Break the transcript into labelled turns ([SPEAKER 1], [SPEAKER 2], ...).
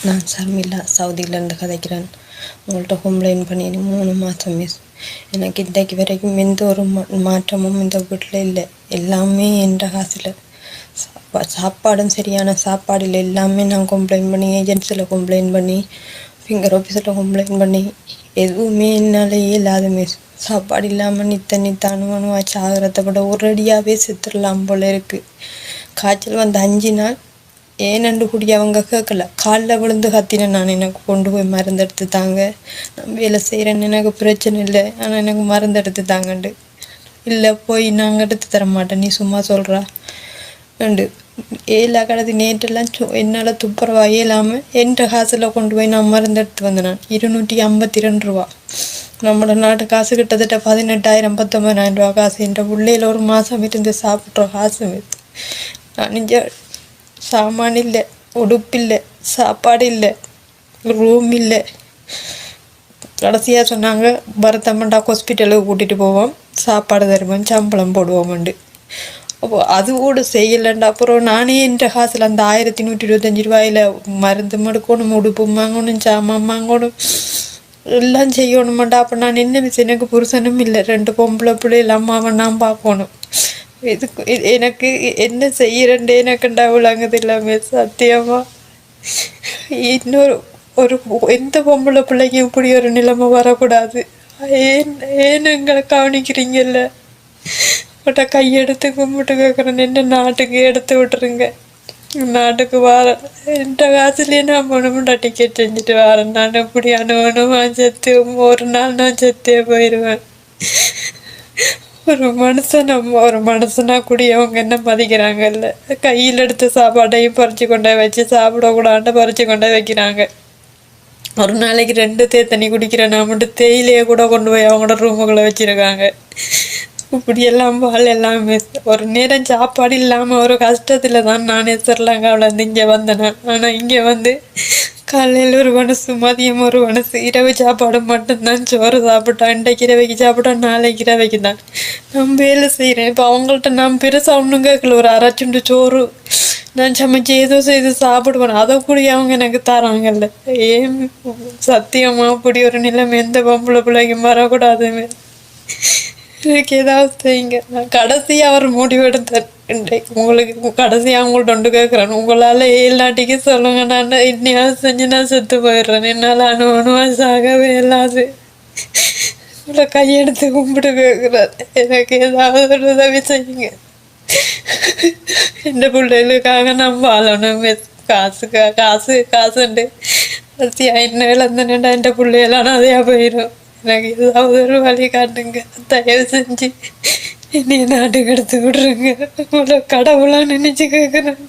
[SPEAKER 1] நான் ஷர்மிளா சவுதியிலேருந்து கதைக்கிறேன். உங்கள்கிட்ட கம்ப்ளைண்ட் பண்ணி 3 மாதம் மிஸ். எனக்கு இன்றைக்கு வரைக்கும் எந்த ஒரு மாற்றமும் இந்த வீட்டில் இல்லை. எல்லாமே என்ற காசில் சாப்பாடும் சரியான சாப்பாடு இல்லை. எல்லாமே நான் கம்ப்ளைண்ட் பண்ணி ஏஜென்சியில் கம்ப்ளைண்ட் பண்ணி ஃபிங்கர் ஆஃபீஸில் கம்ப்ளைண்ட் பண்ணி எதுவுமே என்னால் இயலாது மிஸ். சாப்பாடு இல்லாமல் நித்த அணுவணுவாக சாகிறத விட ஒரடியாகவே செத்துடலாம் போல இருக்குது. காய்ச்சல் வந்து 5 நாள் ஏனண்டு கூடி அவங்க கேட்கல. காலில் விழுந்து கத்தினேன் நான். எனக்கு கொண்டு போய் மருந்து எடுத்து தாங்க, நான் வேலை செய்கிறேன்னு, எனக்கு பிரச்சனை இல்லை, ஆனால் எனக்கு மருந்து எடுத்து தாங்கண்டு. இல்லை போய் நாங்கள் எடுத்து தர மாட்டேன், நீ சும்மா சொல்கிறா அண்டு ஏலா கடத்தி நேற்றெல்லாம் என்னால் துப்புரவா இயலாமல் என்ற காசில் கொண்டு போய் நான் மருந்து எடுத்து வந்தேன். நான் 252 ரூபா. நம்மளோட நாட்டு காசு கிட்டத்தட்ட 18,000 19,000 ரூபா காசு. என்ற பிள்ளையில் ஒரு மாதம் இருந்து சாப்பிட்ற காசு. நான் இங்கே சாமான் இல்லை, உடுப்பு இல்லை, சாப்பாடு இல்லை, ரூம் இல்லை. கடைசியாக சொன்னாங்க பரதமண்டா ஹாஸ்பிட்டலுக்கு கூட்டிகிட்டு போவோம், சாப்பாடு தருவோம், சம்பளம் போடுவோம்ண்டு. அப்போ அது கூட செய்யலைண்டு. அப்புறம் நானே என்ற காசில் அந்த 1125 ரூபாயில் மருந்து மடுக்கணும், உடுப்பு வாங்கணும், சாமான் வாங்கணும், எல்லாம் செய்யணுமாண்டா. அப்போ நான் என்ன மிஸ், எனக்கு புருஷனும் இல்லை, 2 பொம்பளை பிள்ளைகள், அம்மாவை நான் பார்க்கணும். இதுக்கு எனக்கு என்ன செய்யறேன்டே எனக்குண்டா விளங்குது இல்லாம சத்தியமா. இன்னொரு எந்த பொம்பளை பிள்ளைக்கும் இப்படி ஒரு நிலைமை வரக்கூடாது. ஏன் எங்களை கவனிக்கிறீங்கல்ல? உங்கள்கிட்ட கையெடுத்து கும்பிட்டு கேட்குறேன், என்ன நாட்டுக்கு எடுத்து விட்டுருங்க. நாட்டுக்கு வரேன், என்ற காசுலேயே நான் போகணும்டா, டிக்கெட் செஞ்சுட்டு வரேன். நான் எப்படி அணுவணுமா செத்து ஒரு நாள் நான் செத்தே போயிடுவேன். ஒரு மனுஷனா கூடிய அவங்க என்ன மதிக்கிறாங்கல்ல. கையில் எடுத்த சாப்பாட்டையும் பறிச்சு கொண்டே வச்சு சாப்பிடக்கூடாண்டு பறிச்சு கொண்டே வைக்கிறாங்க. ஒரு நாளைக்கு 2 தண்ணி குடிக்கிறேன் நான் மட்டும் தேயிலையை கூட கொண்டு போய் அவங்களோட ரூமுக்குள்ளே வச்சிருக்காங்க. இப்படியெல்லாம் எல்லாமே ஒரு நேரம் சாப்பாடு இல்லாமல் ஒரு கஷ்டத்தில் தான் நானே ஸ்ரீலங்காவிலேருந்து இங்கே வந்தேன். ஆனால் இங்கே வந்து காலையில் ஒரு மனசு, மதியம் ஒரு மனசு, இரவு சாப்பாடு மட்டும்தான். சோறு சாப்பிட்டா இன்றைக்கு இரவைக்கு சாப்பிட்டா நாளைக்கு இரவைக்கு தான் நான் வேலை செய்கிறேன். இப்போ அவங்கள்ட்ட நான் பெருசாக ஒன்றும் கேட்கல. ஒரு 1/2 சுண்டு சோறு நான் சமைச்சு ஏதோ செய்து சாப்பிடுவேன், அதை கூடிய அவங்க எனக்கு தராங்கல்ல. ஏன் சத்தியமா அப்படி ஒரு நிலைமை எந்த பொம்பளை பிள்ளைக்கும் வரக்கூடாதுமே. எனக்கு ஏதாவது செய்யுங்க. நான் கடைசியாக அவர் முடிவெடுத்தேன். உங்களுக்கு கடைசியாக உங்கள்ட்ட ஒன்று கேட்குறேன், உங்களால் 7 நாட்டிக்கு சொல்லுங்க, நான் இன்னையாவது செஞ்சு நான் செத்து போயிடுறேன். என்னால் அணுவணுவா சாகவே இல்லாது. உங்களை கையெடுத்து கும்பிட்டு கேட்குறேன், எனக்கு ஏதாவது ஒரு உதவி செய்யுங்க. எந்த பிள்ளைகளுக்காக நான் வாழணும். காசுண்டு என்ன இழந்தேன்டா, என் பிள்ளைகளான அதையா போயிடும். எனக்கு ஏதாவது ஒரு வழி காட்டுங்க, தயவு செஞ்சு என்னைய நாட்டுக்கு எடுத்து விடுறேங்க. உங்களை கடவுளாக நினைச்சு கேட்குறேன்.